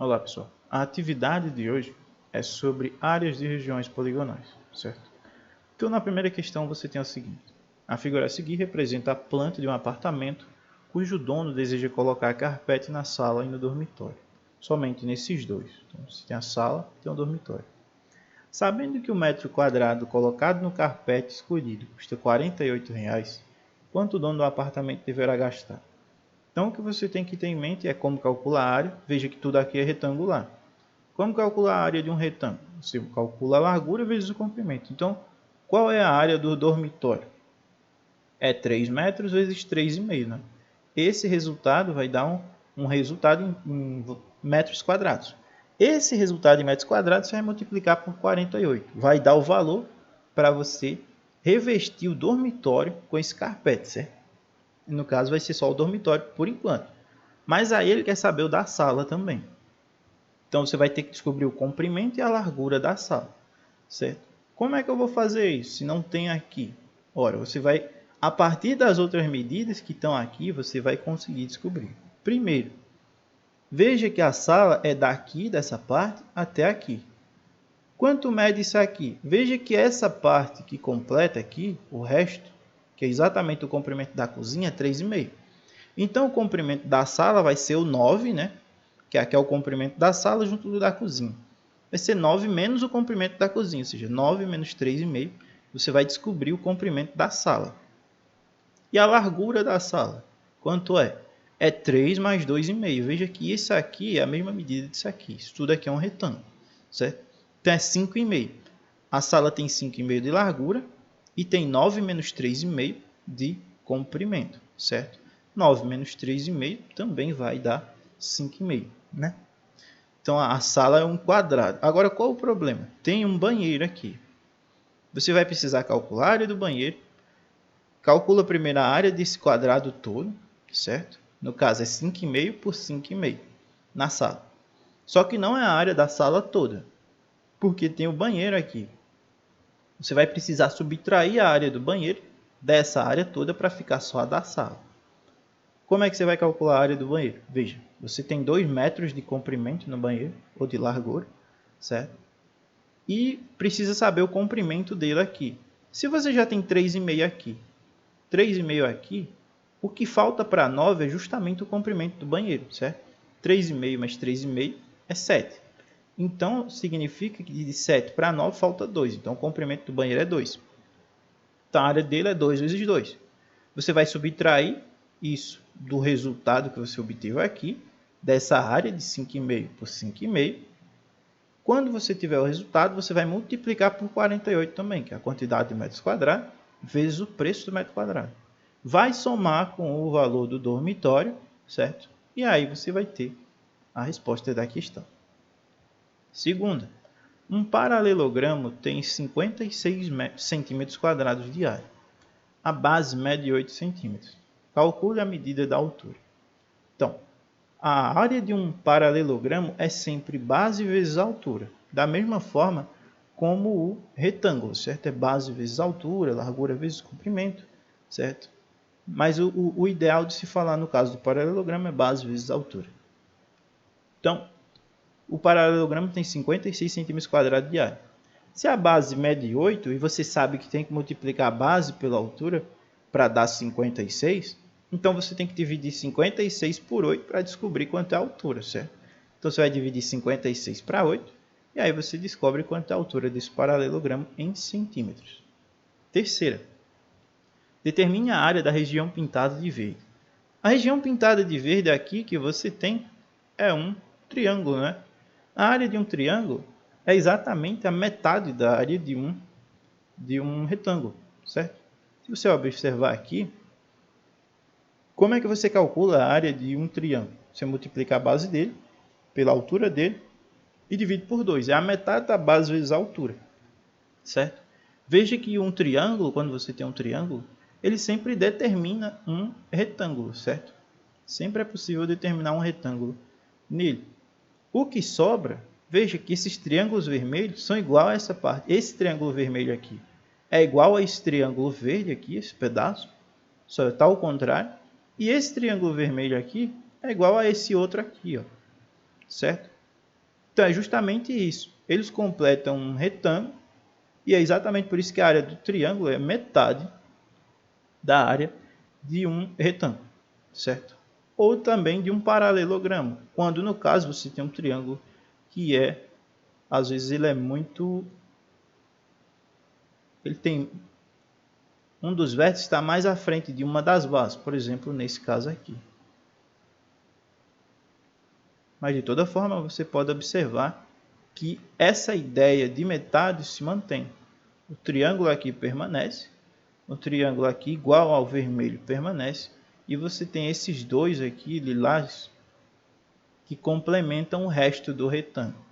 Olá pessoal, a atividade de hoje é sobre áreas de regiões poligonais, certo? Então na primeira questão você tem o seguinte: a figura a seguir representa a planta de um apartamento cujo dono deseja colocar carpete na sala e no dormitório. Somente nesses dois. Então se tem a sala, tem o dormitório. Sabendo que o metro quadrado colocado no carpete escolhido custa R$ 48, quanto o dono do apartamento deverá gastar? Então o que você tem que ter em mente é como calcular a área. Veja que tudo aqui é retangular. Como calcular a área de um retângulo? Você calcula a largura vezes o comprimento. Então, qual é a área do dormitório? É 3 metros vezes 3,5. Né? Esse resultado vai dar um resultado em metros quadrados. Esse resultado em metros quadrados você vai multiplicar por 48. Vai dar o valor para você revestir o dormitório com esse carpete, certo? No caso, vai ser só o dormitório por enquanto. Mas aí ele quer saber o da sala também. Então, você vai ter que descobrir o comprimento e a largura da sala, certo? Como é que eu vou fazer isso se não tem aqui? Ora, você vai, a partir das outras medidas que estão aqui, você vai conseguir descobrir. Primeiro, veja que a sala é daqui, dessa parte, até aqui. Quanto mede isso aqui? Veja que essa parte que completa aqui, o resto, que é exatamente o comprimento da cozinha, é 3,5. Então, o comprimento da sala vai ser o 9, né? Que aqui é o comprimento da sala junto do da cozinha. Vai ser 9 menos o comprimento da cozinha, ou seja, 9 menos 3,5. Você vai descobrir o comprimento da sala. E a largura da sala? Quanto é? É 3 mais 2,5. Veja que isso aqui é a mesma medida disso aqui. Isso tudo aqui é um retângulo, certo? Então, é 5,5. A sala tem 5,5 de largura e tem 9 menos 3,5 de comprimento, certo? 9 menos 3,5 também vai dar 5,5, né? Então, a sala é um quadrado. Agora, qual o problema? Tem um banheiro aqui. Você vai precisar calcular a área do banheiro. Calcula primeiro a área desse quadrado todo, certo? No caso, é 5,5 por 5,5 na sala. Só que não é a área da sala toda, porque tem o banheiro aqui. Você vai precisar subtrair a área do banheiro dessa área toda para ficar só a da sala. Como é que você vai calcular a área do banheiro? Veja, você tem 2 metros de comprimento no banheiro, ou de largura, certo? E precisa saber o comprimento dele aqui. Se você já tem 3,5 aqui, 3,5 aqui, o que falta para 9 é justamente o comprimento do banheiro, certo? 3,5 mais 3,5 é 7. Então, significa que de 7 para 9 falta 2. Então, o comprimento do banheiro é 2. Então, a área dele é 2 vezes 2. Você vai subtrair isso do resultado que você obteve aqui, dessa área de 5,5 por 5,5. Quando você tiver o resultado, você vai multiplicar por 48 também, que é a quantidade de metros quadrados, vezes o preço do metro quadrado. Vai somar com o valor do dormitório, certo? E aí você vai ter a resposta da questão. Segunda, um paralelogramo tem 56 centímetros quadrados de área. A base mede 8 centímetros. Calcule a medida da altura. Então, a área de um paralelogramo é sempre base vezes altura. Da mesma forma como o retângulo, certo? É base vezes altura, largura vezes comprimento, certo? Mas o ideal de se falar no caso do paralelogramo é base vezes altura. Então, o paralelogramo tem 56 centímetros quadrados de área. Se a base mede 8 e você sabe que tem que multiplicar a base pela altura para dar 56, então você tem que dividir 56 por 8 para descobrir quanto é a altura, certo? Então você vai dividir 56 para 8 e aí você descobre quanto é a altura desse paralelogramo em centímetros. Terceira, determine a área da região pintada de verde. A região pintada de verde aqui que você tem é um triângulo, né? A área de um triângulo é exatamente a metade da área de um retângulo, certo? Se você observar aqui, como é que você calcula a área de um triângulo? Você multiplica a base dele pela altura dele e divide por 2. É a metade da base vezes a altura, certo? Veja que um triângulo, quando você tem um triângulo, ele sempre determina um retângulo, certo? Sempre é possível determinar um retângulo nele. O que sobra, veja que esses triângulos vermelhos são igual a essa parte. Esse triângulo vermelho aqui é igual a esse triângulo verde aqui, esse pedaço, só está ao contrário. E esse triângulo vermelho aqui é igual a esse outro aqui, ó, certo? Então é justamente isso. Eles completam um retângulo e é exatamente por isso que a área do triângulo é metade da área de um retângulo, certo? Ou também de um paralelogramo, quando no caso você tem um triângulo que às vezes ele tem um dos vértices está mais à frente de uma das bases, por exemplo, nesse caso aqui. Mas de toda forma você pode observar que essa ideia de metade se mantém. O triângulo aqui permanece, o triângulo aqui igual ao vermelho permanece, e você tem esses dois aqui, lilás, que complementam o resto do retângulo.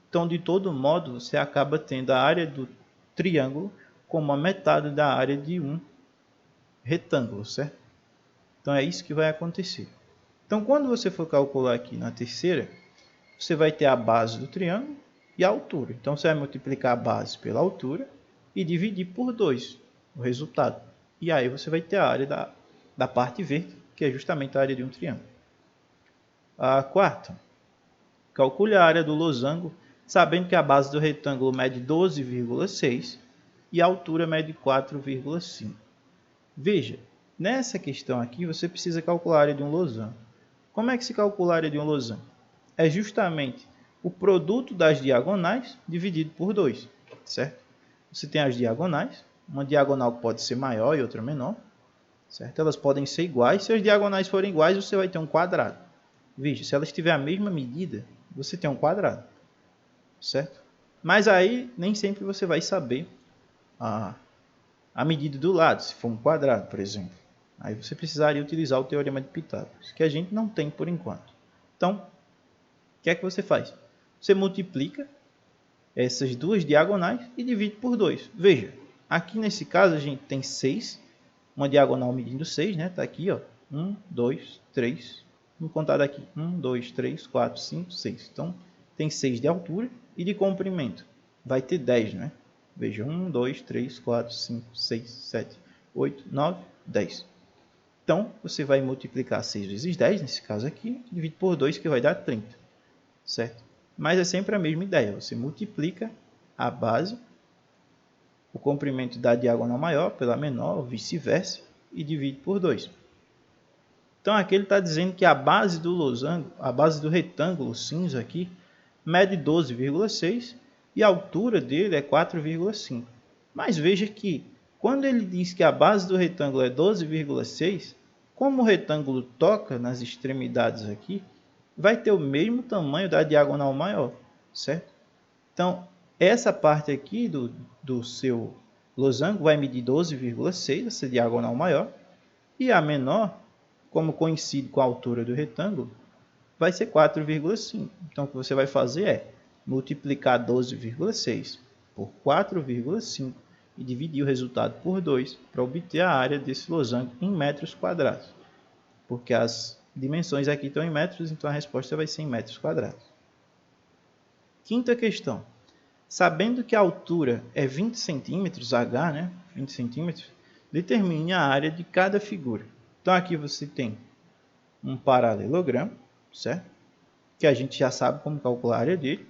Então, de todo modo, você acaba tendo a área do triângulo como a metade da área de um retângulo, certo? Então, é isso que vai acontecer. Então, quando você for calcular aqui na terceira, você vai ter a base do triângulo e a altura. Então, você vai multiplicar a base pela altura e dividir por 2 o resultado. E aí você vai ter a área da parte verde, que é justamente a área de um triângulo. A quarta, calcule a área do losango, sabendo que a base do retângulo mede 12,6 e a altura mede 4,5. Veja, nessa questão aqui você precisa calcular a área de um losango. Como é que se calcula a área de um losango? É justamente o produto das diagonais dividido por 2, certo? Você tem as diagonais, uma diagonal pode ser maior e outra menor, certo? Elas podem ser iguais, se as diagonais forem iguais você vai ter um quadrado. Veja, se elas tiverem a mesma medida, você tem um quadrado, certo? Mas aí nem sempre você vai saber a medida do lado, se for um quadrado, por exemplo. Aí você precisaria utilizar o teorema de Pitágoras, que a gente não tem por enquanto. Então, o que é que você faz? Você multiplica essas duas diagonais e divide por 2. Veja, aqui nesse caso a gente tem 6, uma diagonal medindo 6, né? Está aqui, ó, 1, 2, 3, vamos contar daqui, 1, 2, 3, 4, 5, 6. Então, tem 6 de altura e de comprimento. Vai ter 10, né? Veja, 1, 2, 3, 4, 5, 6, 7, 8, 9, 10. Então, você vai multiplicar 6 vezes 10, nesse caso aqui, divide por 2, que vai dar 30, certo? Mas é sempre a mesma ideia, você multiplica a base, o comprimento da diagonal maior pela menor, ou vice-versa, e divide por 2. Então aqui ele está dizendo que a base do losango, a base do retângulo cinza aqui, mede 12,6 e a altura dele é 4,5. Mas veja que quando ele diz que a base do retângulo é 12,6, como o retângulo toca nas extremidades aqui, vai ter o mesmo tamanho da diagonal maior, certo? Então, essa parte aqui do seu losango vai medir 12,6, essa diagonal maior, e a menor, como coincide com a altura do retângulo, vai ser 4,5. Então, o que você vai fazer é multiplicar 12,6 por 4,5 e dividir o resultado por 2 para obter a área desse losango em metros quadrados. Porque as dimensões aqui estão em metros, então a resposta vai ser em metros quadrados. Quinta questão. Sabendo que a altura é 20 centímetros, H, né? 20 centímetros, determine a área de cada figura. Então aqui você tem um paralelogramo, certo? Que a gente já sabe como calcular a área dele.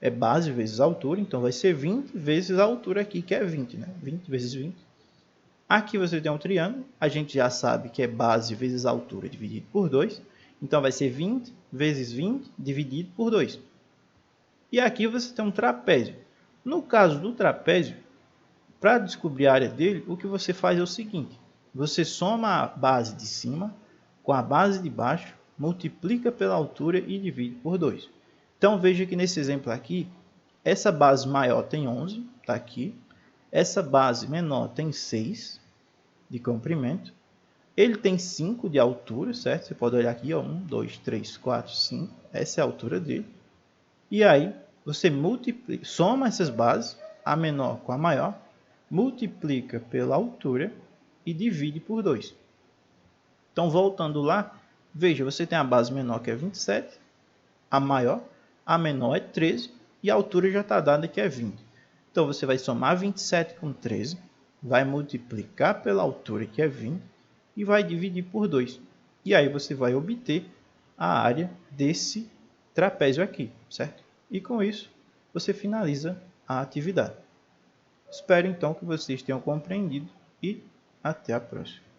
É base vezes altura, então vai ser 20 vezes a altura aqui, que é 20, né? 20 vezes 20. Aqui você tem um triângulo, a gente já sabe que é base vezes altura dividido por 2. Então vai ser 20 vezes 20 dividido por 2. E aqui você tem um trapézio. No caso do trapézio, para descobrir a área dele, o que você faz é o seguinte. Você soma a base de cima com a base de baixo, multiplica pela altura e divide por 2. Então veja que nesse exemplo aqui, essa base maior tem 11, está aqui. Essa base menor tem 6 de comprimento. Ele tem 5 de altura, certo? Você pode olhar aqui, ó, 1, 2, 3, 4, 5. Essa é a altura dele. E aí, você soma essas bases, a menor com a maior, multiplica pela altura e divide por 2. Então, voltando lá, veja, você tem a base menor que é 27, a maior, a menor é 13 e a altura já está dada que é 20. Então, você vai somar 27 com 13, vai multiplicar pela altura que é 20 e vai dividir por 2. E aí você vai obter a área desse trapézio aqui, certo? E com isso, você finaliza a atividade. Espero então que vocês tenham compreendido e até a próxima.